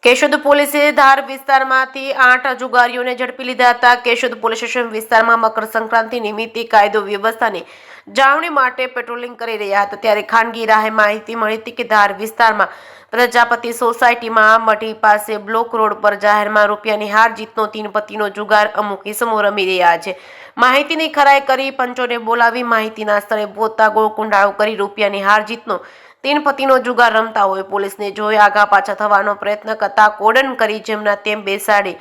કેશોદ પોલીસે ધાર વિસ્તારમાંથી 8 જુગારીઓને ઝડપી લીધા હતા. કેશોદ પોલીસ સ્ટેશન વિસ્તારમાં મકર સંક્રાંતિ નિમિત્તે કાયદો વ્યવસ્થાની જાળવણી માટે પેટ્રોલિંગ કરી રહ્યા હતા ત્યારે ખાનગી રાહે માહિતી મળી હતી કે ધાર વિસ્તારમાં પ્રજાપતિ સોસાયટીમાં મઢી પાસે બ્લોક રોડ પર જાહેરમાં રૂપિયાની હાર જીતનો 3 પત્તીનો જુગાર અમુક ઇસમો રમી રહ્યા છે. માહિતીની ખરાઈ કરી પંચોને બોલાવી માહિતીના સ્થળે પહોંચતા ગોળકુંડાળો કરી રૂપિયાની હાર જીતનો 3 પત્તીનો જુગાર રમતા હોય પોલીસને જોઈ આગા પાછા થવાનો પ્રયત્ન કરતા કોડન કરી જેમના તેમ બેસાડી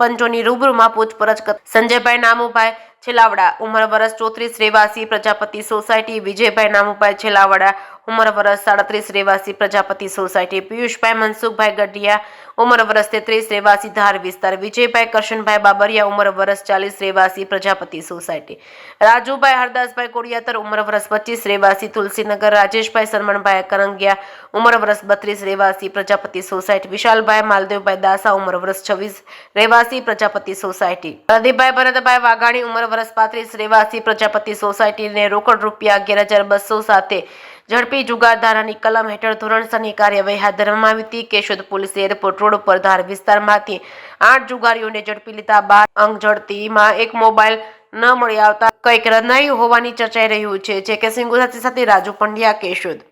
પંચોની રૂબરૂમાં પૂછપરછ કરતા સંજયભાઈ નામુભાઈ છેલાવડા ઉંમર વર્ષ 34 રહેવાસી પ્રજાપતિ સોસાયટી, વિજયભાઈ નામુભાઈ છેલાવડા ઉંમર વર્ષ 37 રહેવાસી પ્રજાપતિ સોસાયટી, પિયુષભાઈ મનસુખભાઈ ગઢિયા ઉંમર વર્ષ 33 રહેવાસી ધાર વિસ્તાર, વિજયભાઈ કરશનભાઈ બાબરિયા ઉંમર વર્ષ 40 રહેવાસી પ્રજાપતિ સોસાયટી, રાજુભાઈ હરદાસભાઈ કોડિયાતર ઉંમર વર્ષ 25 રહેવાસી તુલસીનગર, રાજેશભાઈ સરમણભાઈ કરંગિયા ઉંમર વર્ષ 32 રહેવાસી પ્રજાપતિ સોસાયટી, વિશાલભાઈ માલદેવભાઈ દાસા ઉંમર વર્ષ 26 રહેવાસી પ્રજાપતિ સોસાયટી, પ્રદીપભાઈ ભરતભાઈ વાઘાણી ઉંમર વર્ષ 35 રહેવાસી પ્રજાપતિ સોસાયટીને રોકડ રૂપિયા 11,200 સાથે ઝડપી જુગારધારાની કલમ હેઠળ ધોરણસરની કાર્યવાહી હાથ ધરવામાં આવી હતી. કેશોદ પોલીસે એરપોર્ટ રોડ પર ધાર વિસ્તારમાંથી 8 જુગારીઓને ઝડપી લીધા બાદ અંગ ઝડતીમાં એક મોબાઈલ ન મળી આવતા કંઈક રનાયું હોવાની ચર્ચાઈ રહ્યું છે. કે સિંગુ સાથે રાજુ પંડ્યા, કેશોદ.